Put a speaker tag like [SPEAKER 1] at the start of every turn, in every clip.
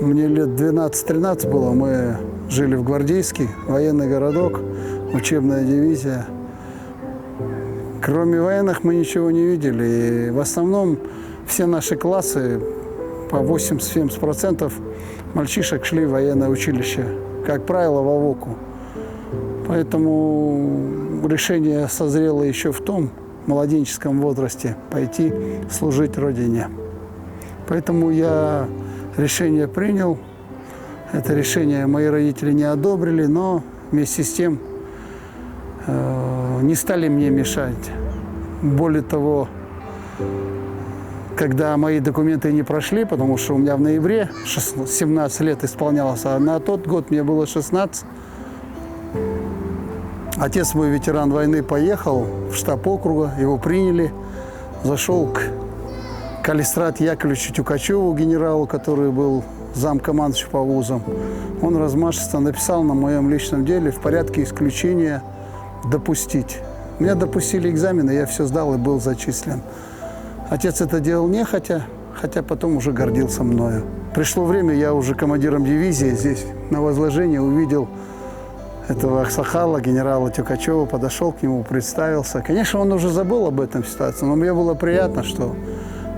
[SPEAKER 1] Мне лет 12-13 было, мы жили в Гвардейске, военный городок, учебная дивизия. Кроме военных мы ничего не видели. И в основном все наши классы, по 80-70% мальчишек шли в военное училище, как правило, в Авоку. Поэтому решение созрело еще в том младенческом возрасте пойти служить Родине. Поэтому я решение принял. Это решение мои родители не одобрили, но вместе с тем не стали мне мешать. Более того, когда мои документы не прошли, потому что у меня в ноябре 17 лет исполнялось, а на тот год мне было 16, отец мой, ветеран войны, поехал в штаб округа, его приняли, зашел к Калистрату Яковлевичу Тюкачеву, генералу, который был замкомандующим по вузам. Он размашисто написал на моем личном деле в порядке исключения допустить. Меня допустили экзамены, я все сдал и был зачислен. Отец это делал нехотя, хотя потом уже гордился мною. Пришло время, я уже командиром дивизии, здесь на возложение увидел этого Аксахала, генерала Тюкачева, подошел к нему, представился. Конечно, он уже забыл об этом ситуации, но мне было приятно, что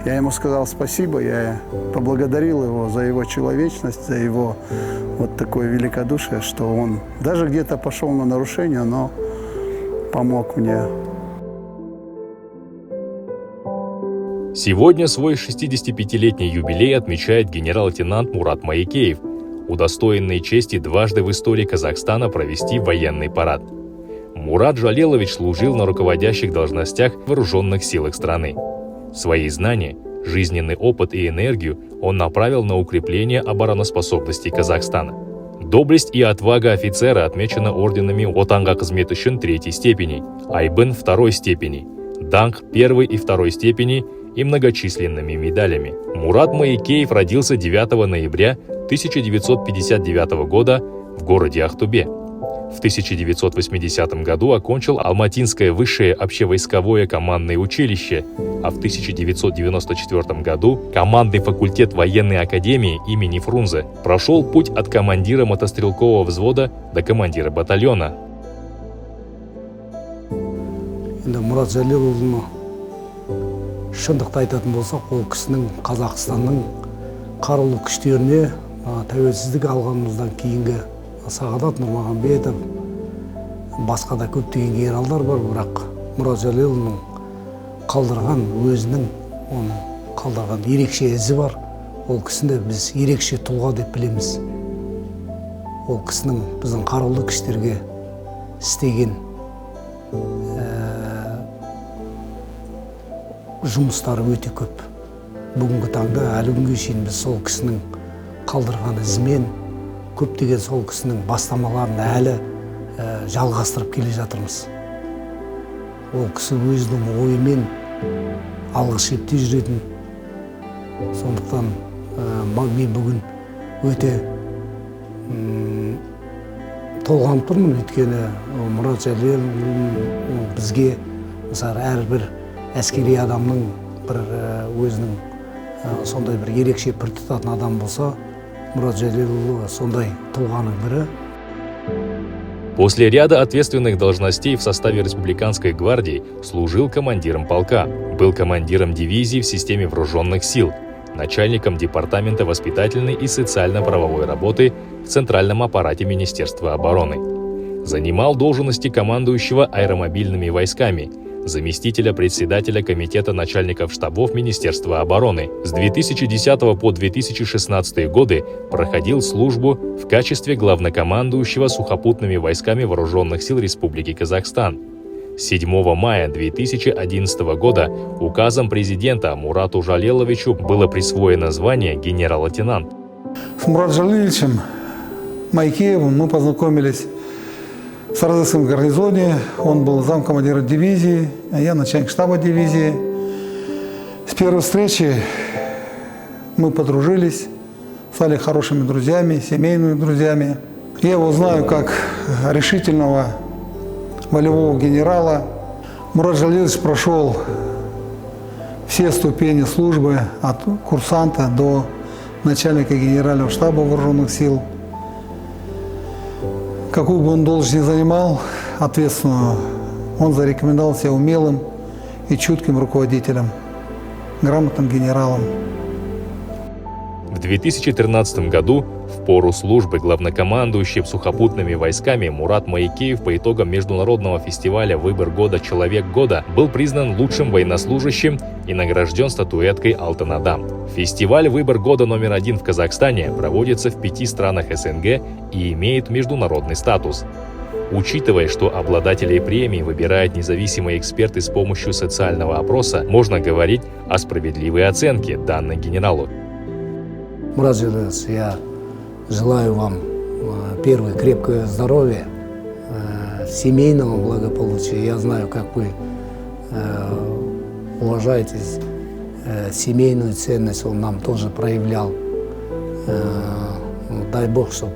[SPEAKER 1] я ему сказал спасибо, я поблагодарил его за его человечность, за его вот такое великодушие, что он даже где-то пошел на нарушение, но помог мне.
[SPEAKER 2] Сегодня свой 65-летний юбилей отмечает генерал-лейтенант Мурат Маекеев, удостоенный чести дважды в истории Казахстана провести военный парад. Мурат Жалелович служил на руководящих должностях в вооруженных силах страны. Свои знания, жизненный опыт и энергию он направил на укрепление обороноспособности Казахстана. Доблесть и отвага офицера отмечена орденами Отанга Кызмет үшін 3-й степени, Айбын 2-й степени, Данг 1-й и 2-й степени и многочисленными медалями. Мурат Маекеев родился 9 ноября 1959 года в городе Ахтубе. В 1980 году окончил Алматинское высшее общевойсковое командное училище, а в 1994 году командный факультет военной академии имени Фрунзе. Прошел путь от командира мотострелкового взвода до командира батальона.
[SPEAKER 3] Мурат Жалелұлына шындықты айтатын болсақ, ол кісінің Қазақстанның қарулы күштеріне тәуелсіздік алғанымыздан кейінгі Сағадат Нұрмағанбетов, басқа да көптеген генералдар бар, бірақ Мурат Жалелұлының қалдырған өзінің, оның қалдырған ерекше ізі бар. Ол кісіні біз ерекше тұлға деп білеміз. Ол кісінің біздің қарулы күштерге істеген жұмыстары өте көп. Бүгінгі таңда әлі күнге шейін біз сол кісінің қалдырған ізімен көптеген сол кісінің бастамаларын әлі жалғастырып келе жатырмыз. Ол кісі өзінің ойымен алғы шепте жүретін. Сондықтан мен бүгін өте толғанып тұрмын, өйткені Мурат Жалелұлы бізге мысалы әрбір әскери адамның бір өзінің сондай бір ерекше пір тұтатын адам болса, Мурат Жалелұлы сондай тұлғаның бірі.
[SPEAKER 2] После ряда ответственных должностей в составе Республиканской гвардии служил командиром полка, был командиром дивизии в системе вооруженных сил, начальником департамента воспитательной и социально-правовой работы в Центральном аппарате Министерства обороны. Занимал должности командующего аэромобильными войсками, заместителя председателя комитета начальников штабов Министерства обороны. С 2010 по 2016 годы проходил службу в качестве главнокомандующего сухопутными войсками вооруженных сил Республики Казахстан. 7 мая 2011 года указом президента Мурату Жалеловичу было присвоено звание генерал-лейтенант.
[SPEAKER 1] С Муратом Жалеловичем Маекеевым мы познакомились в Сарзыкском гарнизоне. Он был замкомандира дивизии, а я начальник штаба дивизии. С первой встречи мы подружились, стали хорошими друзьями, семейными друзьями. Я его знаю как решительного волевого генерала. Мурат Жалелович прошел все ступени службы от курсанта до
[SPEAKER 4] начальника Генерального штаба Вооруженных сил. Какую бы он должность ни занимал, ответственную, он зарекомендовал себя умелым и чутким руководителем, грамотным генералом.
[SPEAKER 2] В 2013 году в пору службы главнокомандующим сухопутными войсками Мурат Маекеев по итогам международного фестиваля «Выбор года. Человек года» был признан лучшим военнослужащим и награжден статуэткой «Алтын Адам». Фестиваль «Выбор года» №1 в Казахстане проводится в 5 странах СНГ и имеет международный статус. Учитывая, что обладателей премии выбирают независимые эксперты с помощью социального опроса, можно говорить о справедливой оценке данной генералу.
[SPEAKER 3] Мурат Жалелович, я желаю вам, первое, крепкое здоровья, семейного благополучия. Я знаю, как вы уважаете семейную ценность, он нам тоже проявлял. Дай Бог, чтобы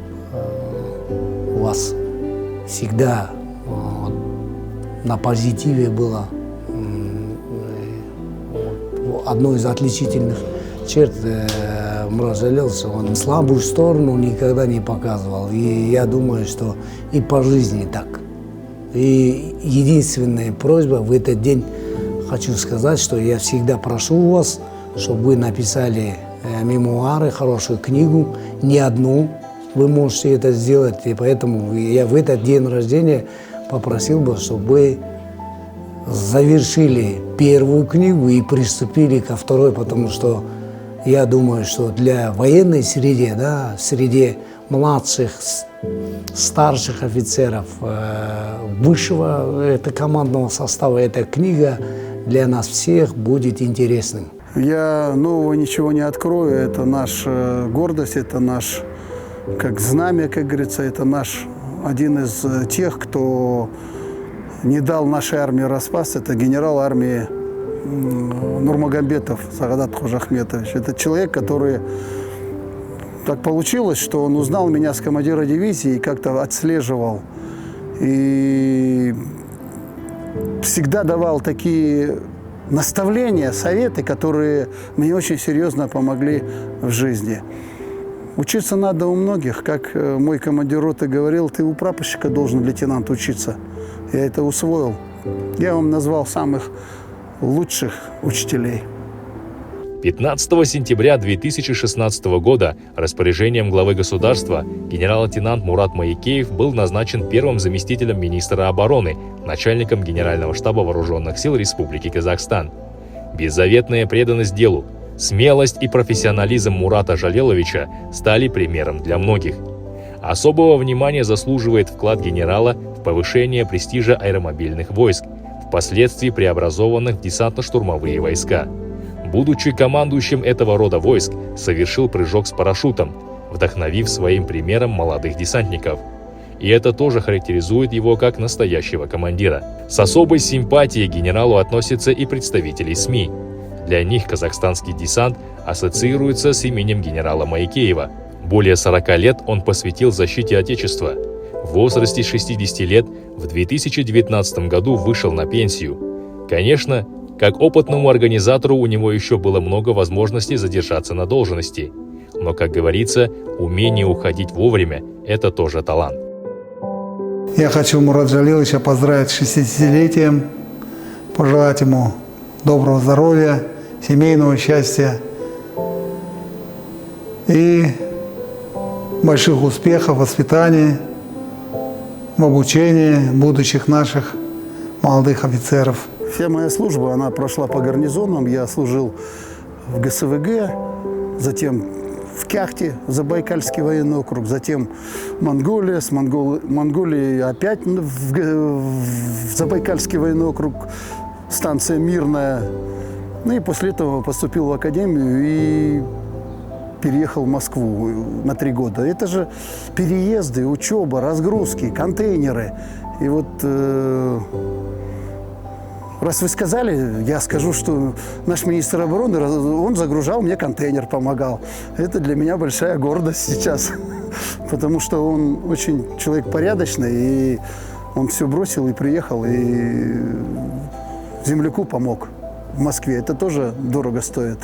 [SPEAKER 3] у вас всегда на позитиве было. Одной из отличительных черт Мурат Жалеловича, он слабую сторону никогда не показывал. И я думаю, что и по жизни так. И единственная просьба в этот день хочу сказать, что я всегда прошу вас, чтобы вы написали мемуары, хорошую книгу, не одну. Вы можете это сделать, и поэтому я в этот день рождения попросил бы, чтобы вы завершили первую книгу и приступили ко второй, потому что я думаю, что для военной среды, да, среди младших, старших офицеров, высшего командного состава, эта книга для нас всех будет интересным.
[SPEAKER 1] Я нового ничего не открою, это наша гордость, это наш, как знамя, как говорится, это наш один из тех, кто не дал нашей армии распасться, это генерал армии Нурмагомедов Сагадат Хожахметович. Это человек, который... Так получилось, что он узнал меня с командира дивизии и как-то отслеживал. И всегда давал такие наставления, советы, которые мне очень серьезно помогли в жизни. Учиться надо у многих. Как мой командир роты говорил, ты у прапорщика должен, лейтенант, учиться. Я это усвоил. Я вам назвал самых лучших учителей.
[SPEAKER 2] 15 сентября 2016 года распоряжением главы государства генерал-лейтенант Мурат Маекеев был назначен первым заместителем министра обороны, начальником Генерального штаба Вооруженных сил Республики Казахстан. Беззаветная преданность делу, смелость и профессионализм Мурата Жалеловича стали примером для многих. Особого внимания заслуживает вклад генерала в повышение престижа аэромобильных войск, впоследствии преобразованных в десантно-штурмовые войска. Будучи командующим этого рода войск, совершил прыжок с парашютом, вдохновив своим примером молодых десантников. И это тоже характеризует его как настоящего командира. С особой симпатией к генералу относятся и представители СМИ. Для них казахстанский десант ассоциируется с именем генерала Маекеева. Более 40 лет он посвятил защите Отечества. В возрасте 60 лет в 2019 году вышел на пенсию. Конечно, как опытному организатору у него еще было много возможностей задержаться на должности. Но, как говорится, умение уходить вовремя – это тоже талант.
[SPEAKER 4] Я хочу Мурата Жалеловича поздравить с 60-летием, пожелать ему доброго здоровья, семейного счастья и больших успехов в воспитании, в обучении будущих наших молодых офицеров.
[SPEAKER 1] Вся моя служба, она прошла по гарнизонам. Я служил в ГСВГ, затем в Кяхте, Забайкальский военный округ, затем Монголия, с Монголии опять в Забайкальский военный округ, станция Мирная. Ну и после этого поступил в академию и переехал в Москву на 3 года. Это же переезды, учеба, разгрузки, контейнеры. И вот... Раз вы сказали, я скажу, что наш министр обороны, он загружал мне контейнер, помогал. Это для меня большая гордость сейчас, потому что он очень человек порядочный, и он все бросил и приехал, и земляку помог в Москве. Это тоже дорого стоит.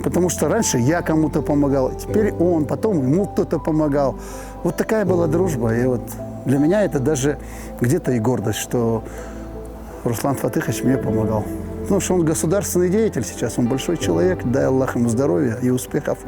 [SPEAKER 1] Потому что раньше я кому-то помогал, теперь он, потом ему кто-то помогал. Вот такая была дружба. И вот для меня это даже где-то и гордость, что Руслан Фатыхович мне помогал. Потому что он государственный деятель сейчас, он большой человек, дай Аллах ему здоровья и успехов.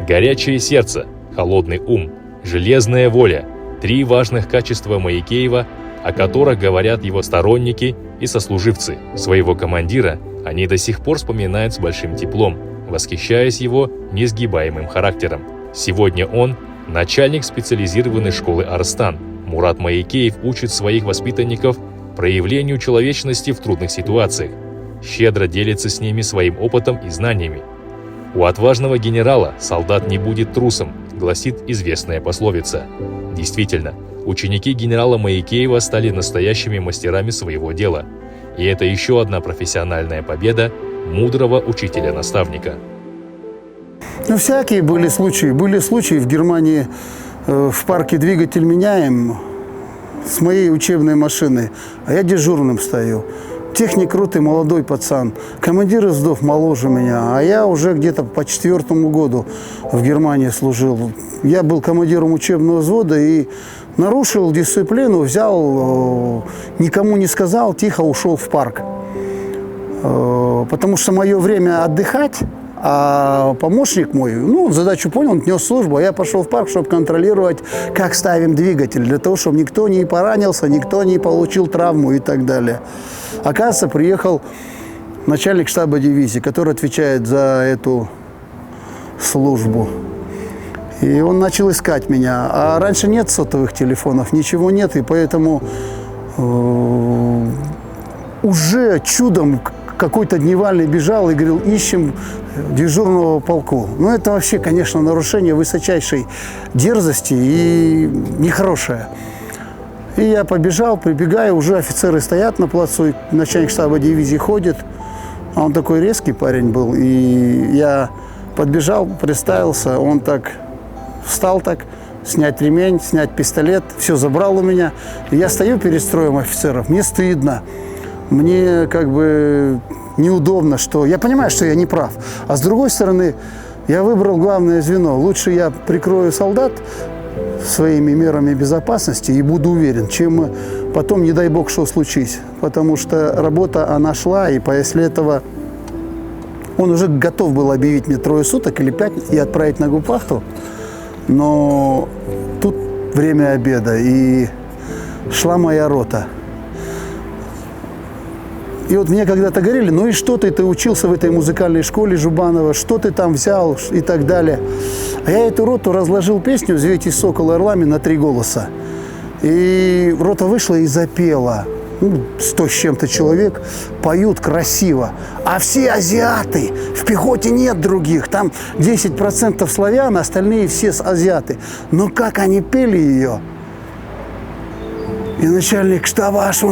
[SPEAKER 2] Горячее сердце, холодный ум, железная воля – 3 важных качества Маекеева, о которых говорят его сторонники и сослуживцы. Своего командира они до сих пор вспоминают с большим теплом, восхищаясь его несгибаемым характером. Сегодня он – начальник специализированной школы «Арстан». Мурат Маекеев учит своих воспитанников проявлению человечности в трудных ситуациях, щедро делится с ними своим опытом и знаниями. «У отважного генерала солдат не будет трусом», гласит известная пословица. Действительно, ученики генерала Маекеева стали настоящими мастерами своего дела. И это еще одна профессиональная победа мудрого учителя-наставника.
[SPEAKER 1] Ну, всякие были случаи. Были случаи в Германии, в парке двигатель меняем с моей учебной машины, а я дежурным стою. Техник роты молодой пацан, командир СДОВ моложе меня, а я уже где-то по 4-му году в Германии служил. Я был командиром учебного взвода и нарушил дисциплину, взял, никому не сказал, тихо ушел в парк. Потому что мое время отдыхать, а помощник мой, ну, задачу понял, он нес службу, а я пошел в парк, чтобы контролировать, как ставим двигатель, для того, чтобы никто не поранился, никто не получил травму и так далее. Оказывается, приехал начальник штаба дивизии, который отвечает за эту службу. И он начал искать меня. А раньше нет сотовых телефонов, ничего нет, и поэтому уже чудом какой-то дневальный бежал и говорил, ищем дежурного полку. Ну, это вообще, конечно, нарушение высочайшей дерзости и нехорошее. И я побежал, прибегаю, уже офицеры стоят на плацу, начальник штаба дивизии ходит. А он такой резкий парень был. И я подбежал, представился, он так встал так, снять ремень, снять пистолет, все забрал у меня. И я стою перед строем офицеров, мне стыдно. Мне как бы неудобно, что я понимаю, что я не прав. А с другой стороны, я выбрал главное звено. Лучше я прикрою солдат своими мерами безопасности и буду уверен, чем потом, не дай бог, что случись. Потому что работа, она шла, и после этого он уже готов был объявить мне 3 суток или 5 и отправить на губвахту. Но тут время обеда, и шла моя рота. И вот мне когда-то говорили, ну и что ты учился в этой музыкальной школе Жубанова, что ты там взял и так далее. А я эту роту разложил песню «Взвейтесь, соколы, орлами» на 3 голоса. И рота вышла и запела. 100 с чем-то человек поют красиво. А все азиаты, в пехоте нет других. Там 10% славян, остальные все азиаты. Но как они пели ее. И начальник штаба аж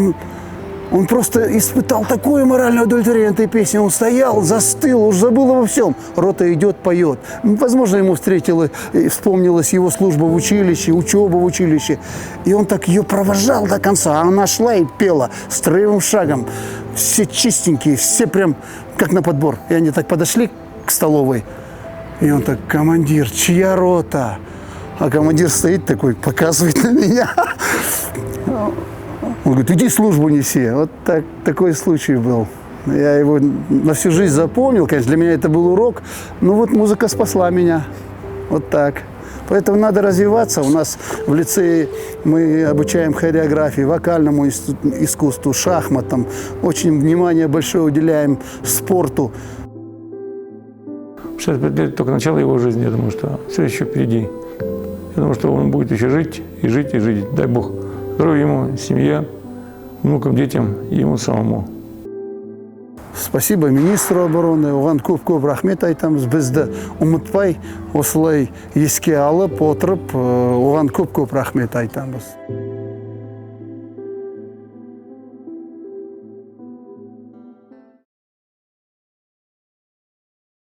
[SPEAKER 1] он просто испытал такое моральное удовлетворение этой песни. Он стоял, застыл, уж забыл обо всем. Рота идет, поет. Возможно, ему вспомнилась его служба в училище, учеба в училище. И он так ее провожал до конца. А она шла и пела строевым шагом. Все чистенькие, все прям как на подбор. И они так подошли к столовой. И он так, командир, чья рота? А командир стоит такой, показывает на меня. Он говорит, иди службу неси. Вот такой случай был. Я его на всю жизнь запомнил. Конечно, для меня это был урок. Но вот музыка спасла меня. Вот так. Поэтому надо развиваться. У нас в лицее мы обучаем хореографии, вокальному искусству, шахматам. Очень внимание большое уделяем спорту.
[SPEAKER 5] 65 лет только начало его жизни. Я думаю, что все еще впереди. Я думаю, что он будет еще жить и жить и жить. Дай Бог здоровья ему, семье, внукам, детям и ему самому.
[SPEAKER 1] Спасибо министру обороны. Оған көп рахмет айтамыз. Бізді ұмытпай, осылай еске алып отырып, оған көп рахмет айтамыз.